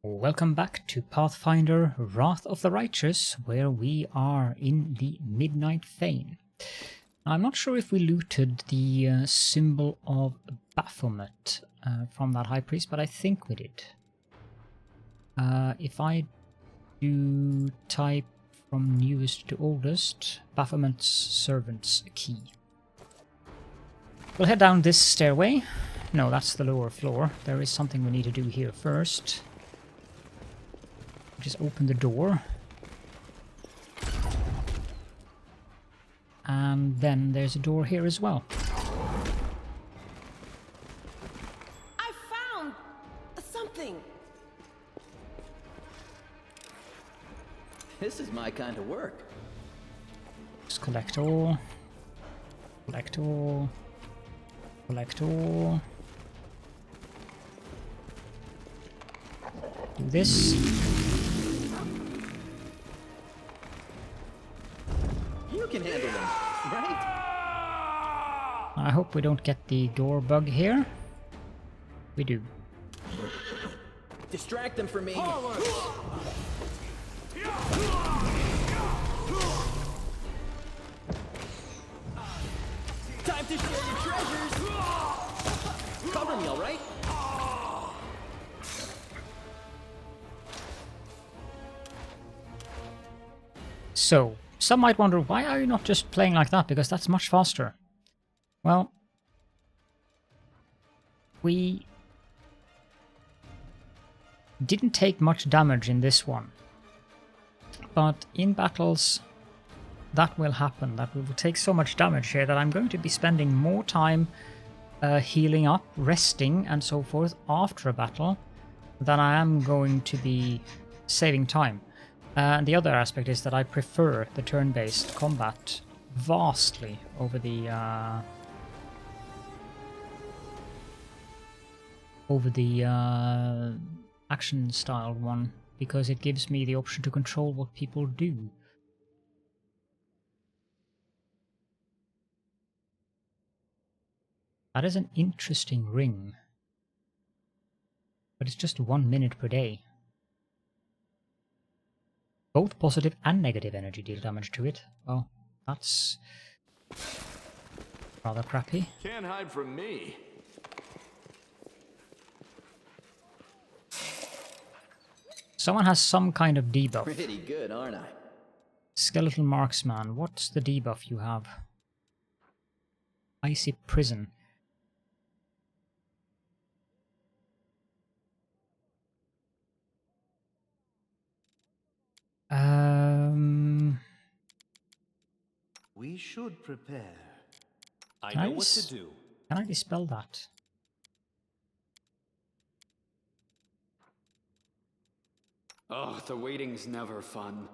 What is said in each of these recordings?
Welcome back to Pathfinder Wrath of the Righteous, where we are in the Midnight Fane. I'm not sure if we looted the symbol of Baphomet from that High Priest, but I think we did. If I do type from newest to oldest, Baphomet's Servant's Key. We'll head down this stairway. No, that's the lower floor. There is something we need to do here first. Just open the door. And then there's a door here as well. I found something. This is my kind of work. Just collect all. Collect all. Collect all. Do this. You can handle them, right? I hope we don't get the door bug here. We do. Distract them for me. Time to share your treasures. Cover me, all right? So, some might wonder, why are you not just playing like that? Because that's much faster. Well, we didn't take much damage in this one. But in battles, that will happen. That we will take so much damage here that I'm going to be spending more time healing up, resting, and so forth after a battle than I am going to be saving time. And the other aspect is that I prefer the turn-based combat vastly over the action-styled one, because it gives me the option to control what people do. That is an interesting ring, but it's just 1 minute per day. Both positive and negative energy deal damage to it. Well, that's rather crappy. Can't hide from me. Someone has some kind of debuff. Pretty good, aren't I? Skeletal Marksman, what's the debuff you have? Icy Prison. We should prepare. I Can know what to do. Can I dispel that? Oh, the waiting's never fun.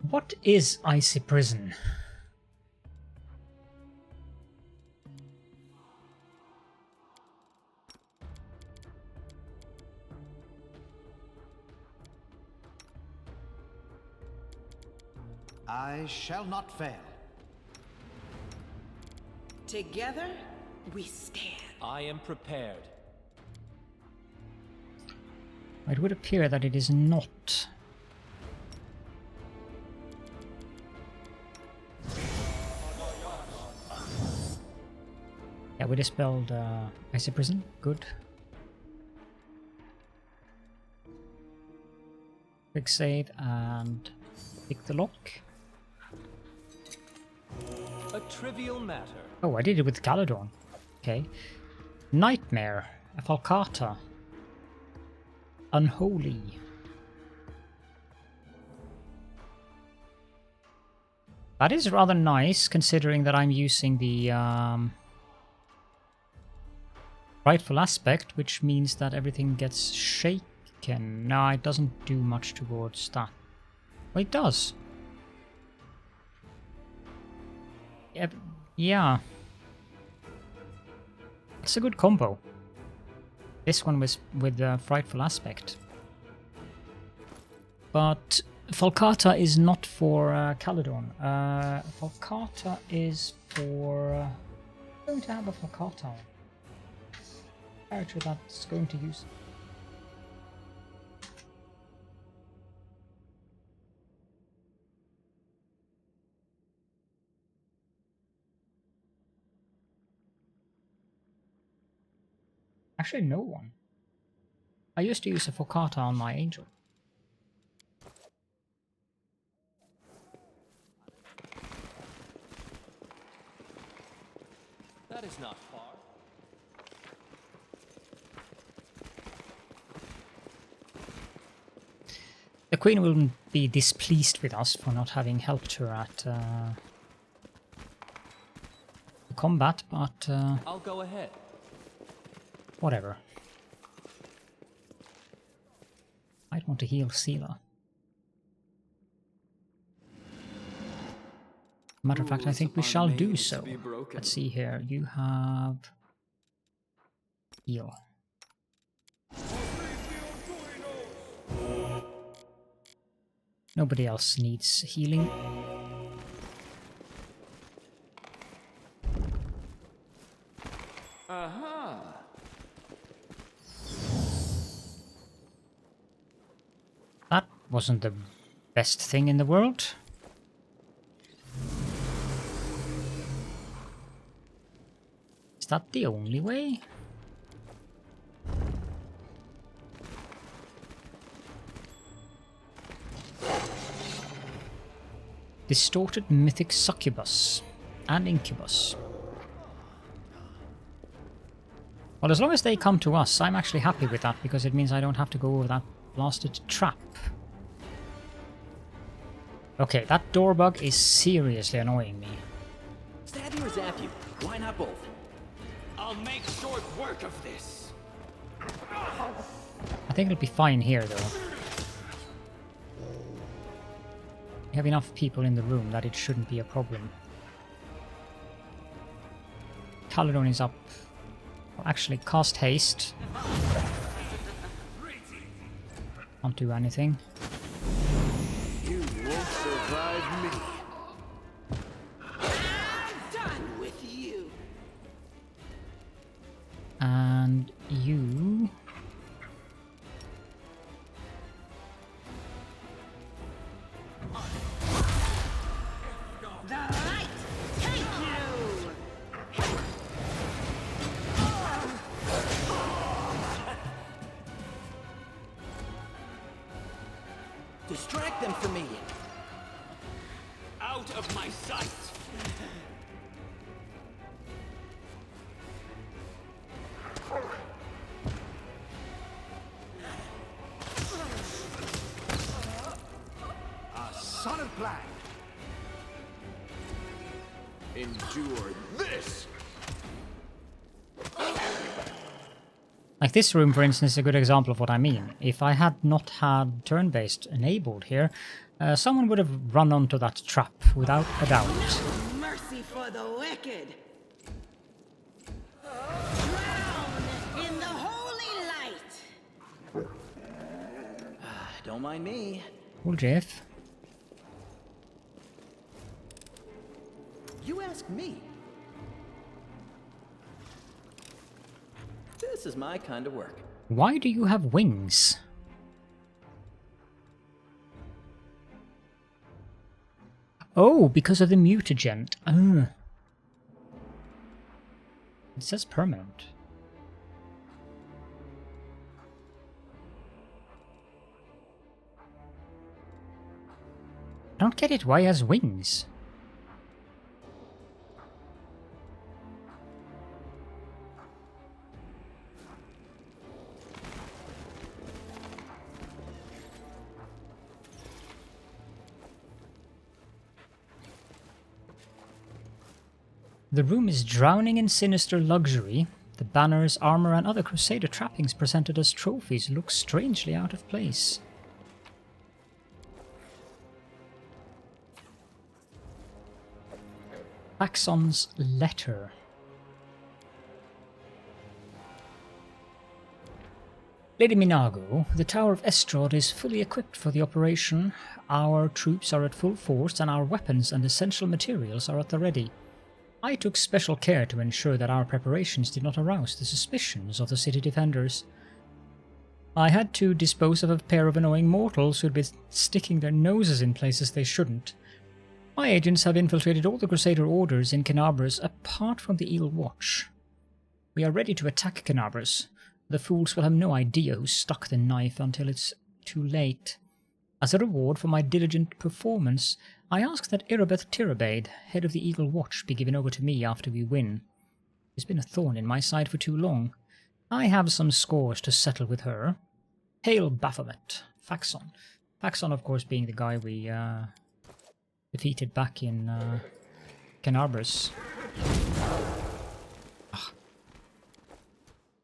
What is Icy Prison? I shall not fail. Together, we stand. I am prepared. It would appear that it is not. Yeah, we dispelled Icy Prison. Good. Quick save and pick the lock. A trivial matter. Oh, I did it with Caledon. Okay. Nightmare. A Falcata. Unholy. That is rather nice, considering that I'm using the rightful aspect, which means that everything gets shaken. No, it doesn't do much towards that. Well, it does. Yeah. It's a good combo. This one was with the frightful aspect. But Falcata is not for Caledon. Falcata is for... I'm going to have a Falcata. character that's going to use. Actually, no one. I used to use a Focata on my angel. That is not far. The Queen will be displeased with us for not having helped her at the combat, but I'll go ahead. whatever. I'd want to heal Sela. Matter of fact, I think we shall do so. Let's see here. You have heal. Nobody else needs healing. That wasn't the best thing in the world. Is that the only way? Distorted Mythic Succubus and Incubus. Well, as long as they come to us, I'm actually happy with that, because it means I don't have to go over that blasted trap. Okay, that door bug is seriously annoying me. Stab you or zap you? Why not both? I'll make short work of this. I think it'll be fine here, though. We have enough people in the room that it shouldn't be a problem. Caledon is up. Well, actually, cast haste. Can't do anything. You won't survive me. I'm done with you. And you... The light, take you. Distract them from me. Out of my sight. A son of black. Endure this. Like this room, for instance, is a good example of what I mean. If I had not had turn-based enabled here, someone would have run onto that trap without a doubt. Mercy for the wicked. Drown in the holy light. Don't mind me. Cool, Jeff. You ask me. This is my kind of work. Why do you have wings? Oh, because of the mutagen. It says permanent. I don't get it. Why he has wings? The room is drowning in sinister luxury. The banners, armor, and other crusader trappings presented as trophies look strangely out of place. Axon's letter. Lady Minago, the Tower of Estrad is fully equipped for the operation. Our troops are at full force, and our weapons and essential materials are at the ready. I took special care to ensure that our preparations did not arouse the suspicions of the city defenders. I had to dispose of a pair of annoying mortals who'd been sticking their noses in places they shouldn't. My agents have infiltrated all the Crusader orders in Canabras apart from the Eel Watch. We are ready to attack Canabras. The fools will have no idea who stuck the knife until it's too late. As a reward for my diligent performance, I ask that Irabeth Tirabade, head of the Eagle Watch, be given over to me after we win. She's been a thorn in my side for too long. I have some scores to settle with her. Hail Baphomet, Faxon. Faxon, of course, being the guy we defeated back in Canabras.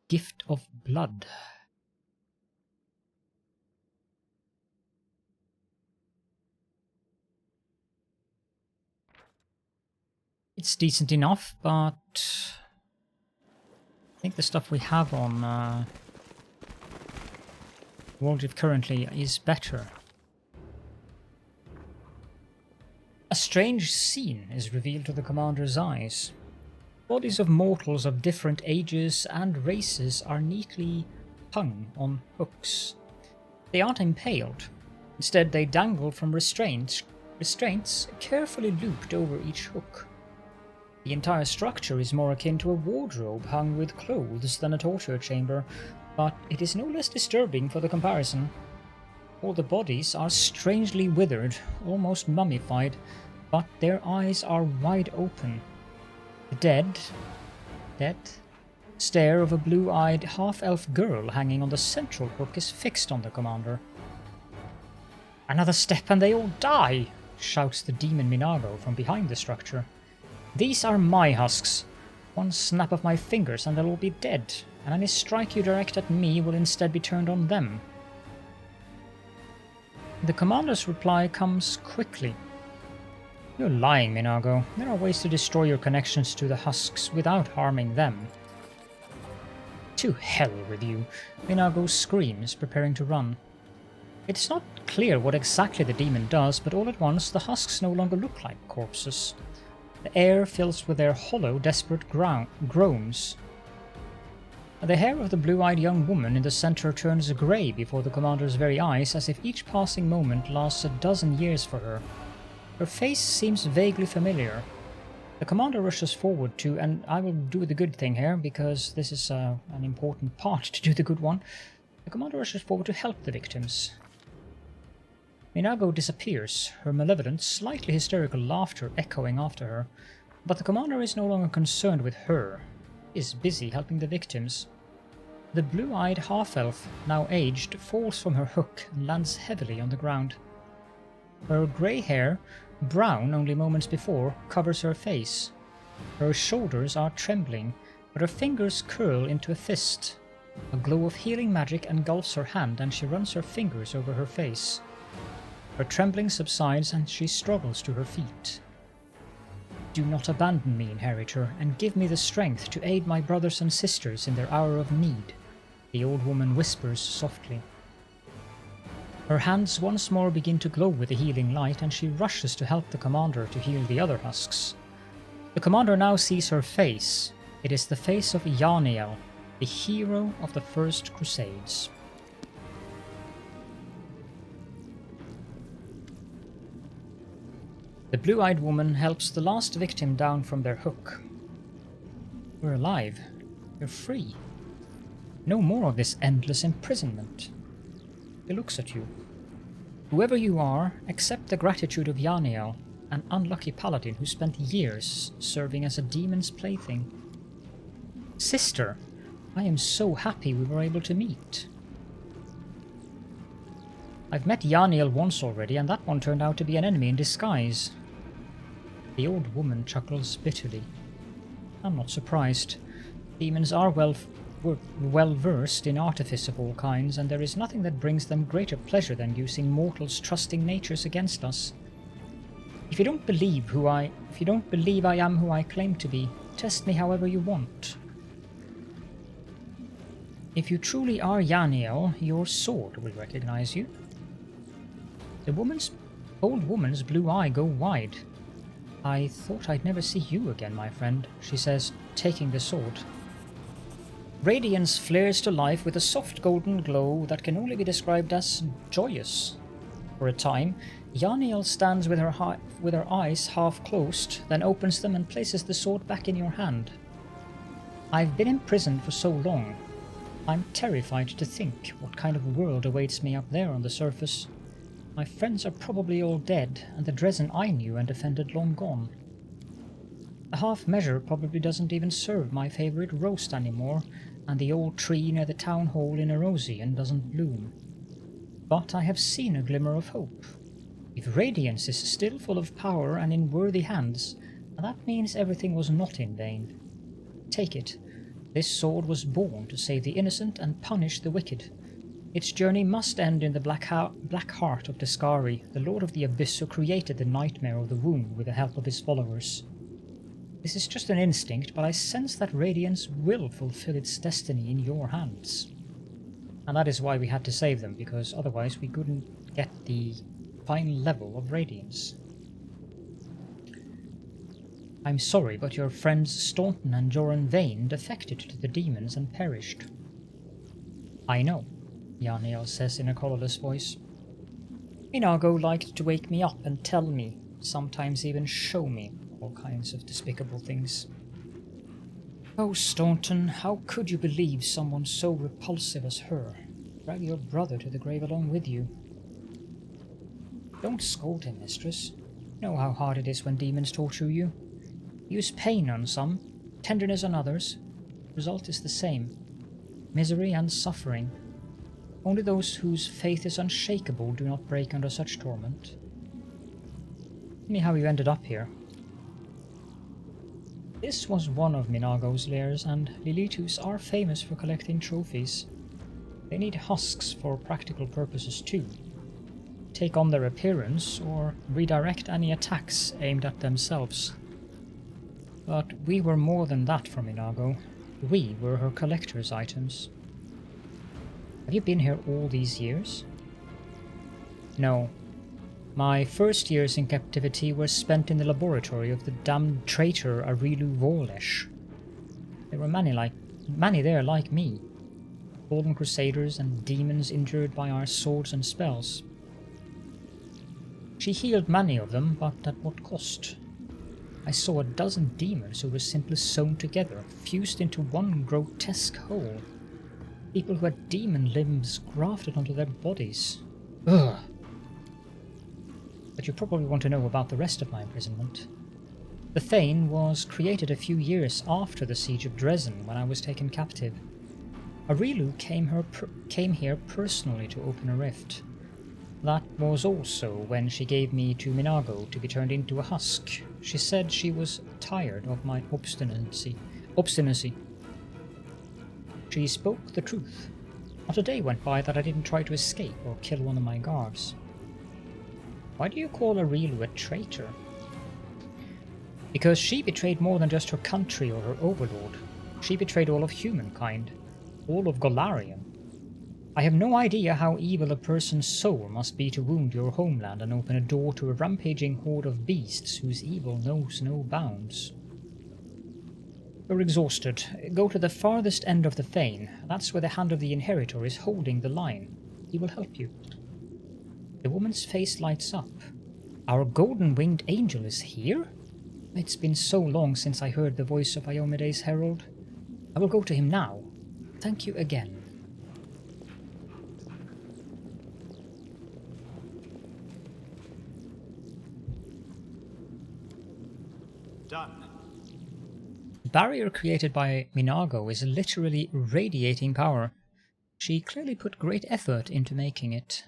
Gift of Blood. It's decent enough, but I think the stuff we have on Worldwound currently is better. A strange scene is revealed to the commander's eyes. Bodies of mortals of different ages and races are neatly hung on hooks. They aren't impaled. Instead, they dangle from restraints carefully looped over each hook. The entire structure is more akin to a wardrobe hung with clothes than a torture chamber, but it is no less disturbing for the comparison. All the bodies are strangely withered, almost mummified, but their eyes are wide open. The dead stare of a blue-eyed half-elf girl hanging on the central hook is fixed on the commander. "Another step and they all die!" shouts the demon Minago from behind the structure. "These are my husks. One snap of my fingers and they'll all be dead, and any strike you direct at me will instead be turned on them." The commander's reply comes quickly. "You're lying, Minago. There are ways to destroy your connections to the husks without harming them." "To hell with you," Minago screams, preparing to run. It's not clear what exactly the demon does, but all at once the husks no longer look like corpses. The air fills with their hollow, desperate groans. The hair of the blue-eyed young woman in the center turns grey before the commander's very eyes, as if each passing moment lasts a dozen years for her. Her face seems vaguely familiar. The commander rushes forward and I will do the good thing here, because this is an important part to do the good one. The commander rushes forward to help the victims. Minago disappears, her malevolent, slightly hysterical laughter echoing after her, but the commander is no longer concerned with her. He is busy helping the victims. The blue-eyed half-elf, now aged, falls from her hook and lands heavily on the ground. Her grey hair, brown only moments before, covers her face. Her shoulders are trembling, but her fingers curl into a fist. A glow of healing magic engulfs her hand and she runs her fingers over her face. Her trembling subsides and she struggles to her feet. "Do not abandon me, Inheritor, and give me the strength to aid my brothers and sisters in their hour of need," the old woman whispers softly. Her hands once more begin to glow with the healing light and she rushes to help the commander to heal the other husks. The commander now sees her face. It is the face of Yaniel, the hero of the First Crusades. The blue-eyed woman helps the last victim down from their hook. "We're alive. You're free. No more of this endless imprisonment." He looks at you. "Whoever you are, accept the gratitude of Yaniel, an unlucky paladin who spent years serving as a demon's plaything." "Sister, I am so happy we were able to meet." "I've met Yaniel once already, and that one turned out to be an enemy in disguise." The old woman chuckles bitterly. "I'm not surprised. Demons are well versed in artifice of all kinds, and there is nothing that brings them greater pleasure than using mortals' trusting natures against us. If you don't believe I am who I claim to be, test me however you want. If you truly are Yaniel, your sword will recognize you." The old woman's blue eye go wide. I thought I'd never see you again, my friend, she says, taking the sword. Radiance flares to life with a soft golden glow that can only be described as joyous. For a time, Yaniel stands with her eyes half closed, then opens them and places the sword back in your hand. I've been imprisoned for so long. I'm terrified to think what kind of world awaits me up there on the surface. My friends are probably all dead, and the Dresden I knew and defended long gone. The half measure probably doesn't even serve my favourite roast anymore, and the old tree near the town hall in Erosian doesn't bloom. But I have seen a glimmer of hope. If Radiance is still full of power and in worthy hands, that means everything was not in vain. Take it. This sword was born to save the innocent and punish the wicked. Its journey must end in the black heart of Descari, the Lord of the Abyss who created the nightmare of the womb with the help of his followers. This is just an instinct, but I sense that Radiance will fulfill its destiny in your hands. And that is why we had to save them, because otherwise we couldn't get the final level of Radiance. I'm sorry, but your friends Staunton and Joran Vane defected to the demons and perished. I know, Yaniel says in a colourless voice. Inago liked to wake me up and tell me, sometimes even show me, all kinds of despicable things. Oh, Staunton, how could you believe someone so repulsive as her? Drag your brother to the grave along with you. Don't scold him, mistress. You know how hard it is when demons torture you. Use pain on some, tenderness on others. Result is the same. Misery and suffering. Only those whose faith is unshakable do not break under such torment. Tell me how you ended up here. This was one of Minago's lairs, and Lilitus are famous for collecting trophies. They need husks for practical purposes too. Take on their appearance, or redirect any attacks aimed at themselves. But we were more than that for Minago. We were her collector's items. Have you been here all these years? No. My first years in captivity were spent in the laboratory of the damned traitor Arilu Vorlesh. There were many there like me. Fallen crusaders and demons injured by our swords and spells. She healed many of them, but at what cost? I saw a dozen demons who were simply sewn together, fused into one grotesque whole. People who had demon limbs grafted onto their bodies. Ugh. But you probably want to know about the rest of my imprisonment. The Fane was created a few years after the siege of Dresden, when I was taken captive. Arilu came here personally to open a rift. That was also when she gave me to Minago to be turned into a husk. She said she was tired of my obstinacy. She spoke the truth. Not a day went by that I didn't try to escape or kill one of my guards. Why do you call Arilu a traitor? Because she betrayed more than just her country or her overlord. She betrayed all of humankind. All of Golarion. I have no idea how evil a person's soul must be to wound your homeland and open a door to a rampaging horde of beasts whose evil knows no bounds. You're exhausted. Go to the farthest end of the Fane. That's where the Hand of the Inheritor is holding the line. He will help you. The woman's face lights up. Our golden-winged angel is here? It's been so long since I heard the voice of Iomede's herald. I will go to him now. Thank you again. Done. The barrier created by Minago is literally radiating power. She clearly put great effort into making it.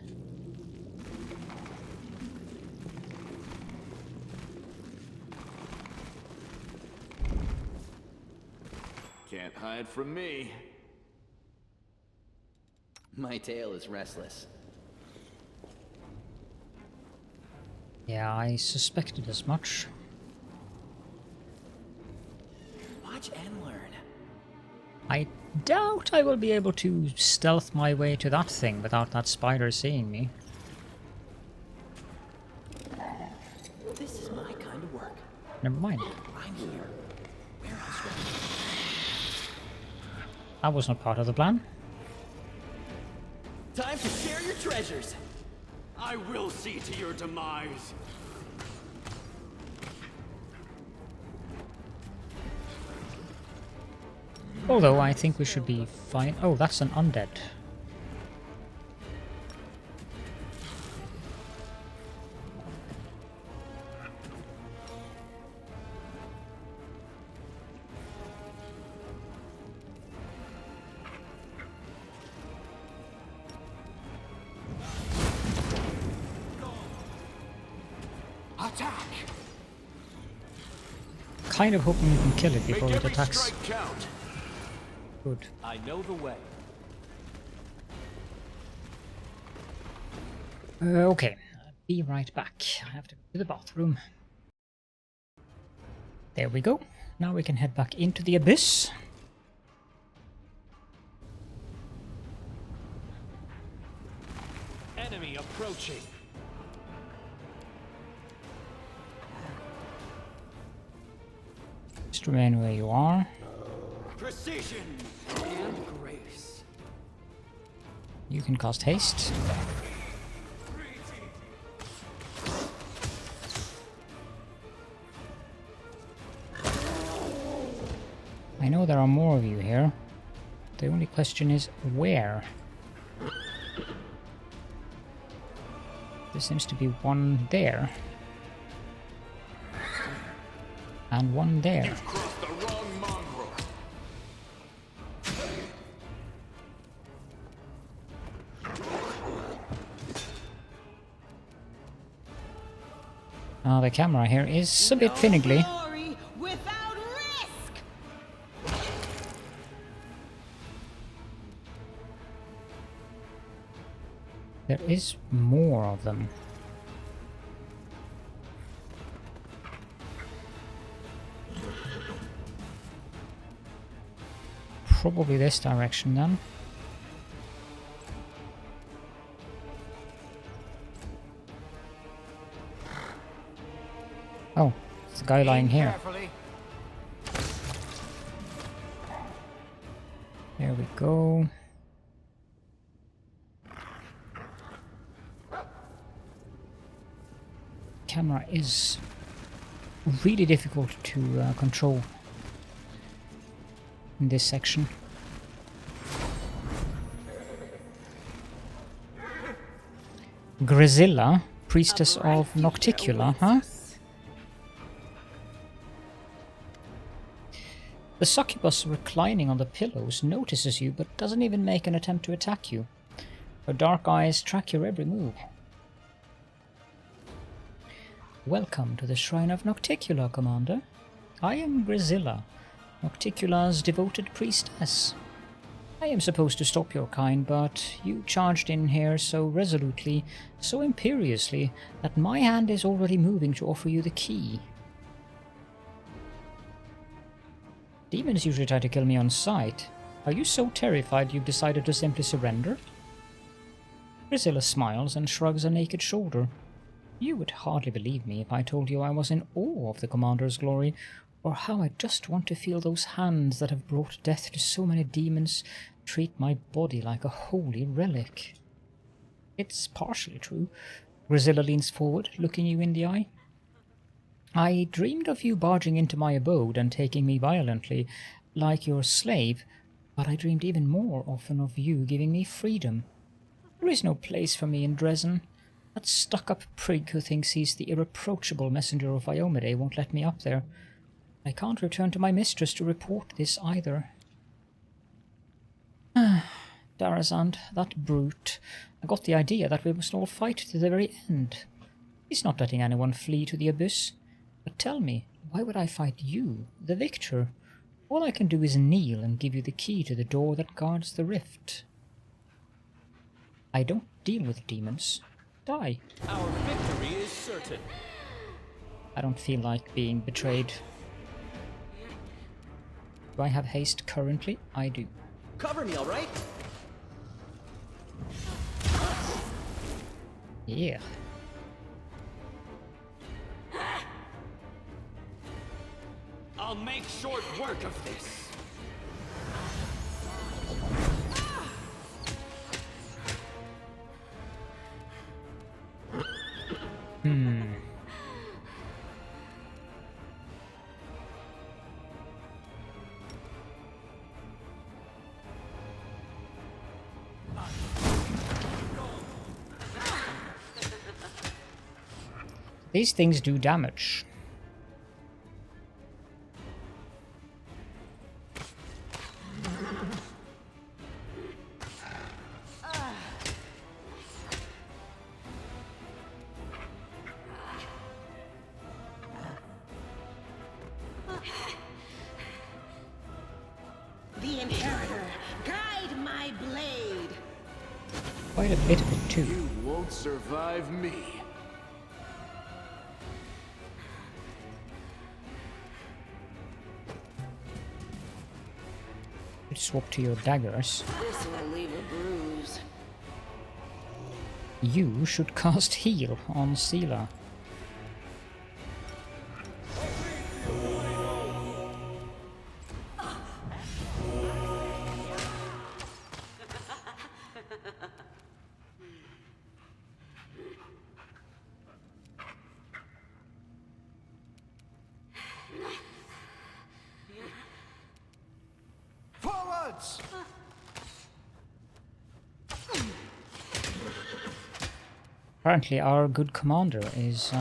Can't hide from me. My tail is restless. Yeah, I suspected as much. Watch and learn. I doubt I will be able to stealth my way to that thing without that spider seeing me. This is my kind of work. Never mind. I'm here. Where else would That was not part of the plan. Time to share your treasures. I will see to your demise. Although I think we should be fine. Oh, that's an undead. Attack! Kind of hoping we can kill it before it attacks. Strike count. Good. I know the way. Okay, I'll be right back. I have to go to the bathroom. There we go. Now we can head back into the abyss. Enemy approaching. Just remain where you are. Precision and grace. You can cast haste. I know there are more of you here. The only question is where? There seems to be one there. And one there. You've crossed the wrong mongrel. The camera here is a bit finicky. Glory without risk. There is more of them. Probably this direction then. Oh, it's the guy lying here. There we go. Camera is really difficult to control in this section. Grazilla, Priestess of Nocticula, huh? The succubus reclining on the pillows notices you but doesn't even make an attempt to attack you. Her dark eyes track your every move. Welcome to the Shrine of Nocticula, Commander. I am Gresilla, Nocticula's devoted priestess. I am supposed to stop your kind, but you charged in here so resolutely, so imperiously, that my hand is already moving to offer you the key. Demons usually try to kill me on sight. Are you so terrified you've decided to simply surrender? Gresilla smiles and shrugs a naked shoulder. You would hardly believe me if I told you I was in awe of the Commander's glory, or how I just want to feel those hands that have brought death to so many demons treat my body like a holy relic. It's partially true. Grazilla leans forward, looking you in the eye. I dreamed of you barging into my abode and taking me violently, like your slave, but I dreamed even more often of you giving me freedom. There is no place for me in Dresden. That stuck-up prig who thinks he's the irreproachable messenger of Viomede won't let me up there. I can't return to my mistress to report this either. Darazand, that brute. I got the idea that we must all fight to the very end. He's not letting anyone flee to the abyss. But tell me, why would I fight you, the victor? All I can do is kneel and give you the key to the door that guards the rift. I don't deal with demons. Die. Our victory is certain. I don't feel like being betrayed. Do I have haste currently? I do. Cover me, all right? Yeah. I'll make short work of this. These things do damage. The Inheritor, guide my blade. Quite a bit of it too. You won't survive me. Swap to your daggers. This will leave a bruise. You should cast heal on Seela. Forwards! Apparently our good commander is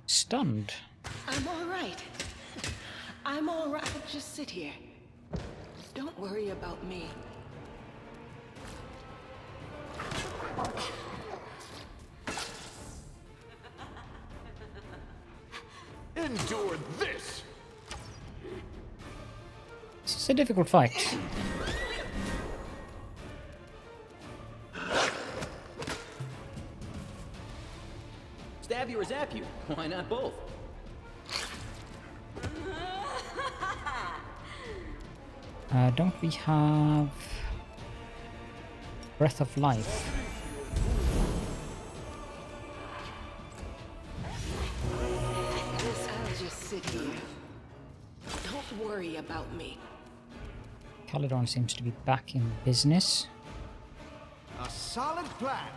stunned. I'm all right. I'm all right. Just sit here. Don't worry about me. Endure this! This is a difficult fight. Stab you or zap you? Why not both? Don't we have Breath of Life? Guess I'll just sit here. Don't worry about me. Caledon seems to be back in business. A solid plan.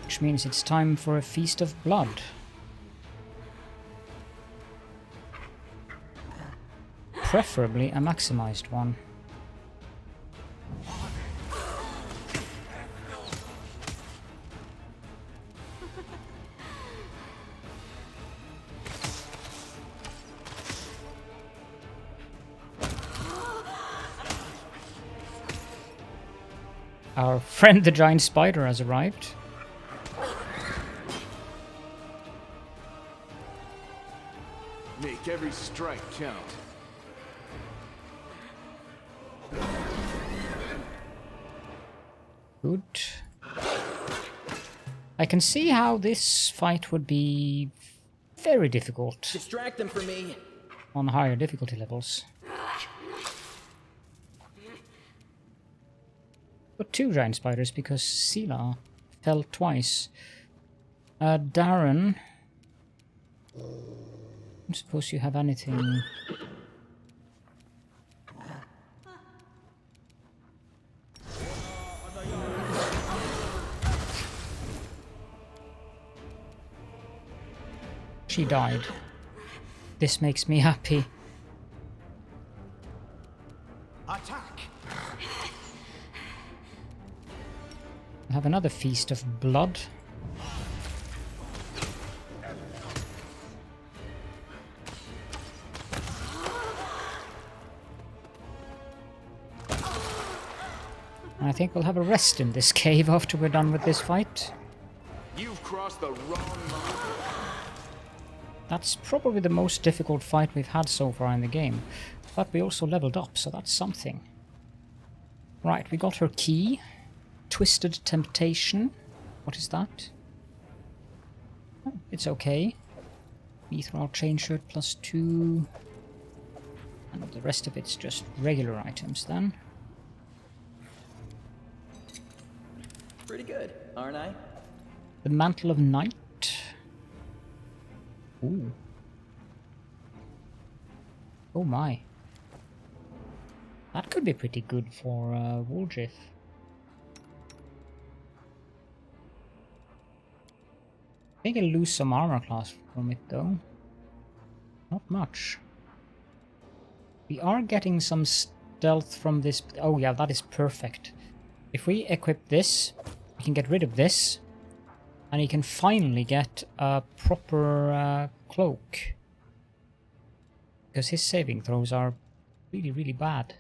Which means it's time for a feast of blood. Preferably a maximized one. Our friend the giant spider has arrived. Make every strike count. Good. I can see how this fight would be very difficult Distract them for me. on higher difficulty levels. But two giant spiders because Seela fell twice. Darren, I suppose you have anything. She died. This makes me happy. Attack! I have another feast of blood. I think we'll have a rest in this cave after we're done with this fight. You've crossed the wrong line. That's probably the most difficult fight we've had so far in the game. But we also leveled up, so that's something. Right, we got her key. Twisted Temptation. What is that? Oh, it's okay. Mithril Chain Shirt +2. And the rest of it's just regular items then. Pretty good, aren't I? The Mantle of Night. Ooh. Oh my. That could be pretty good for Woolgif. I think I'll lose some armor class from it though. Not much. We are getting some stealth from this. Oh yeah, that is perfect. If we equip this, we can get rid of this. And he can finally get a proper cloak. Because his saving throws are really, really bad.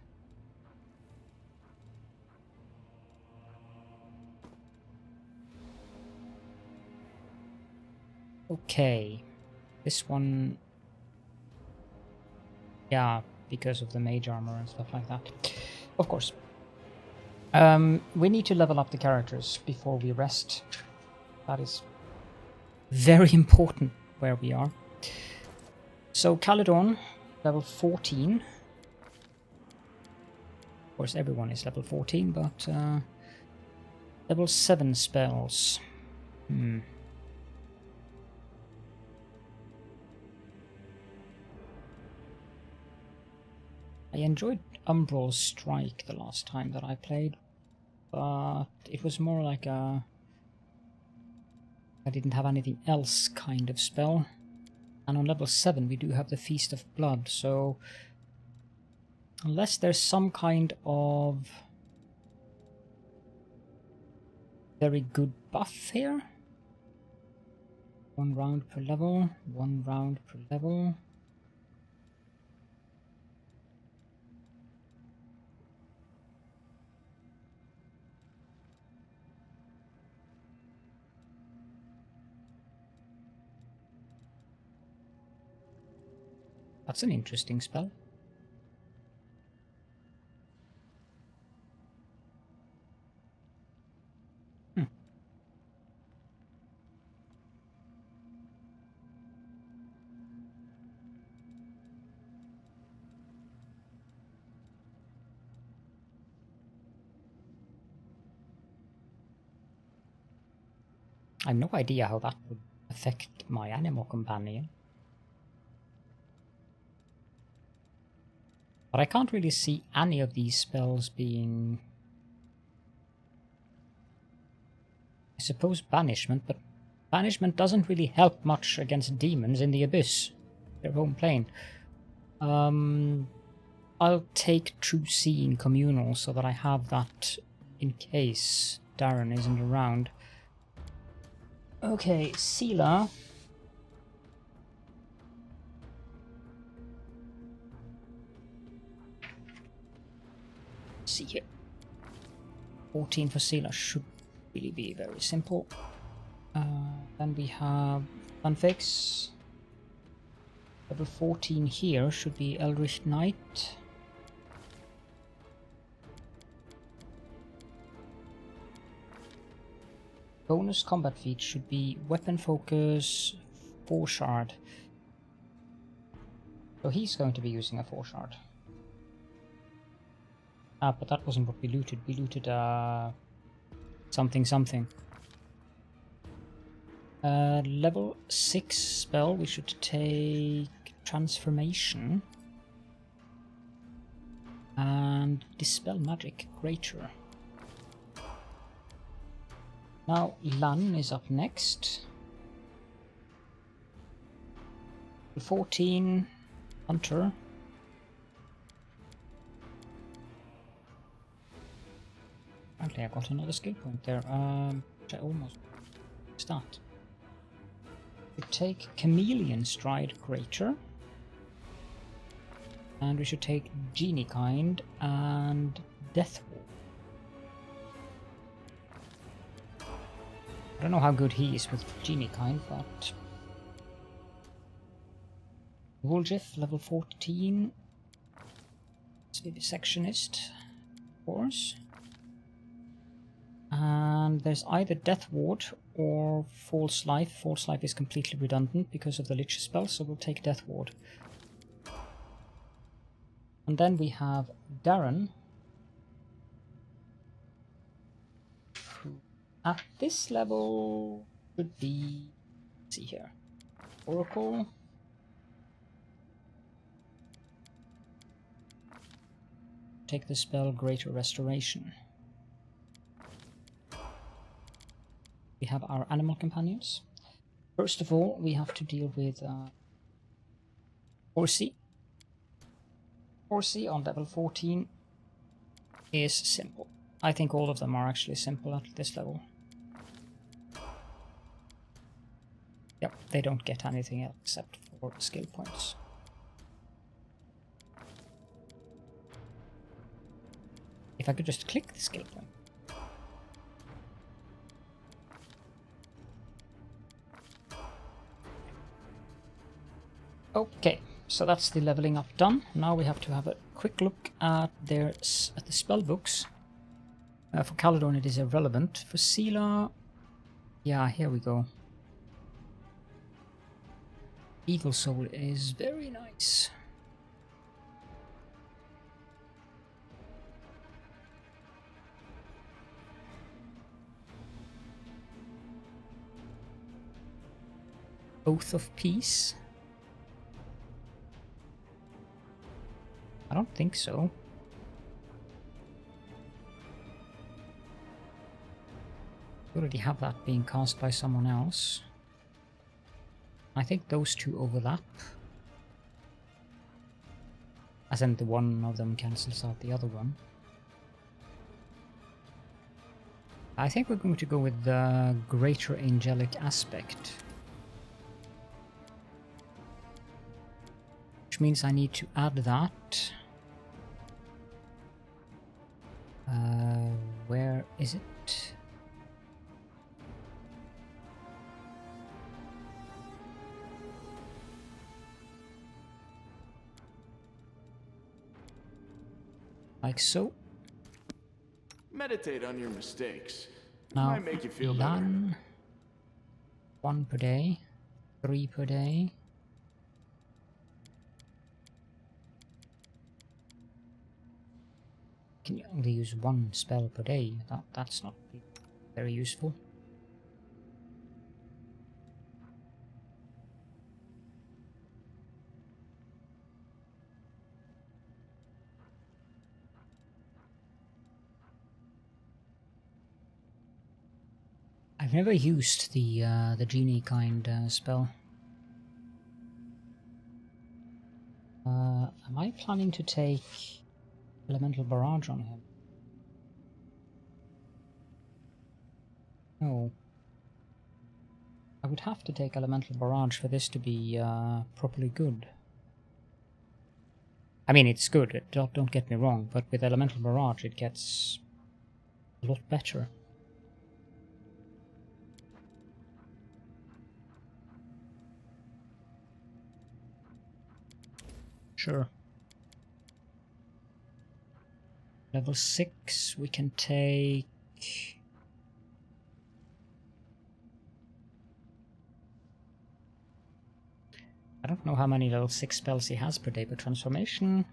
Okay. This one... Yeah, because of the mage armor and stuff like that. Of course. We need to level up the characters before we rest. That is very important where we are. So Caledon, level 14. Of course everyone is level 14, but level 7 spells. I enjoyed Umbral Strike the last time that I played, but it was more like a... I didn't have anything else kind of spell. And on level 7 we do have the Feast of Blood, so... Unless there's some kind of... very good buff here. 1 round per level, 1 round per level. That's an interesting spell. I have no idea how that would affect my animal companion. But I can't really see any of these spells being... I suppose banishment, but banishment doesn't really help much against demons in the Abyss, their home plane. I'll take True Seeing Communal so that I have that in case Darren isn't around. Okay, Sela. See here. 14 for Sela should really be very simple. Then we have Funfix. Level 14 here should be Eldritch Knight. Bonus combat feat should be Weapon Focus 4 shard. So he's going to be using a 4 shard. Ah, but that wasn't what we looted. We looted something something. Level 6 spell, we should take Transformation. And Dispel Magic Greater. Now Lan is up next. 14 Hunter. Apparently I got another skill point there, which I almost start. We take Chameleon Stride Greater. And we should take Genie Kind and Death Wall. I don't know how good he is with Genie Kind, but... Woolgif, level 14. Vivisectionist, of course. And there's either Death Ward or False Life. False Life is completely redundant because of the Lich spell, so we'll take Death Ward. And then we have Darren, who at this level should be, let's see here, Oracle. Take the spell Greater Restoration. We have our animal companions. First of all, we have to deal with Horsey. Horsey on level 14 is simple. I think all of them are actually simple at this level. Yep, they don't get anything else except for skill points. If I could just click the skill point. Okay, so that's the leveling up done. Now we have to have a quick look at the spell books. For Caledon it is irrelevant. For Sela, yeah, here we go. Evil Soul is very nice. Oath of Peace? I don't think so. We already have that being cast by someone else. I think those two overlap. As in the one of them cancels out the other one. I think we're going to go with the Greater Angelic Aspect. Which means I need to add that. Where is it? Like so. Meditate on your mistakes. It Now, might make you feel better. Lan, 1 per day, 3 per day. Can you only use 1 spell per day? That's not very useful. I've never used the genie kind spell. Am I planning to take Elemental Barrage on him? No. I would have to take Elemental Barrage for this to be properly good. I mean, it's good, don't get me wrong, but with Elemental Barrage it gets a lot better. Sure. Level 6, we can take... I don't know how many level 6 spells he has per day, but Transformation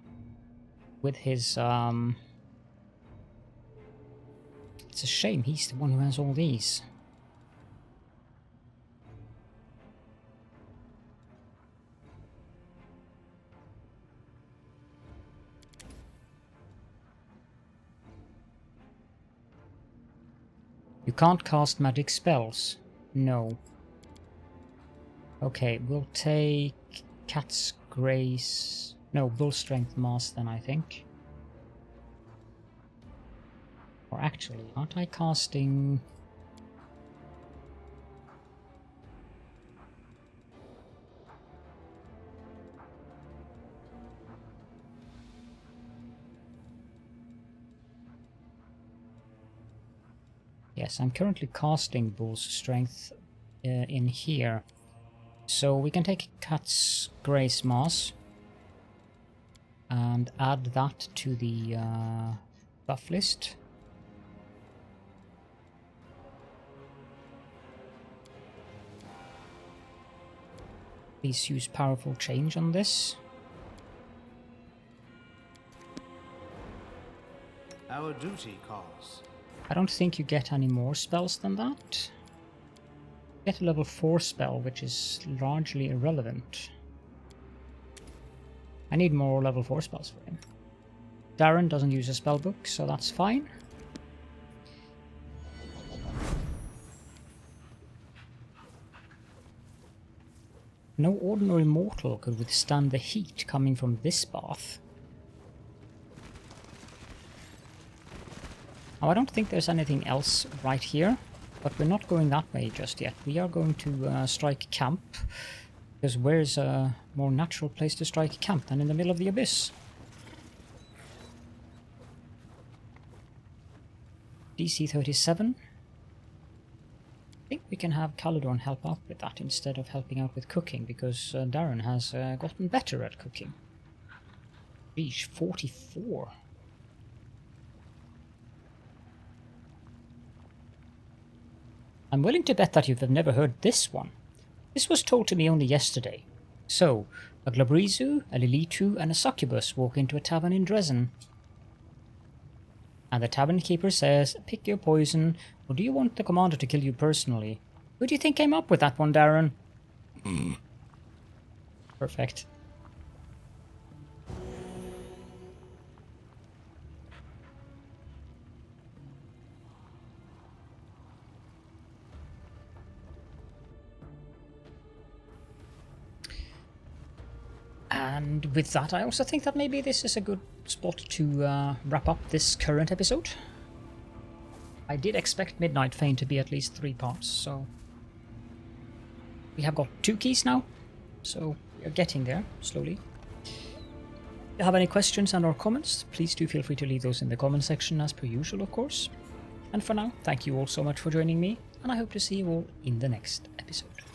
with his... It's a shame he's the one who has all these. You can't cast magic spells? No. Okay, we'll take Cat's Grace... No, Bull Strength Mass then, I think. Or actually, aren't I casting... Yes, I'm currently casting Bull's Strength in here. So we can take Cat's Grace Mass and add that to the buff list. Please use Powerful Change on this. Our duty calls. I don't think you get any more spells than that. Get a level 4 spell, which is largely irrelevant. I need more level 4 spells for him. Darren doesn't use a spell book, so that's fine. No ordinary mortal could withstand the heat coming from this bath. Now, I don't think there's anything else right here, but we're not going that way just yet. We are going to strike camp, because where's a more natural place to strike camp than in the middle of the abyss? DC 37. I think we can have Caledon help out with that instead of helping out with cooking, because Darren has gotten better at cooking. Reach 44. I'm willing to bet that you've never heard this one. This was told to me only yesterday. So, a Glabrizu, a Lilitu, and a Succubus walk into a tavern in Dresden. And the tavern keeper says, pick your poison, or do you want the commander to kill you personally? Who do you think came up with that one, Darren? Perfect. And with that, I also think that maybe this is a good spot to wrap up this current episode. I did expect Midnight Fane to be at least 3 parts, so we have got 2 keys now, so we are getting there slowly. If you have any questions and or comments, please do feel free to leave those in the comment section as per usual, of course. And for now, thank you all so much for joining me, and I hope to see you all in the next episode.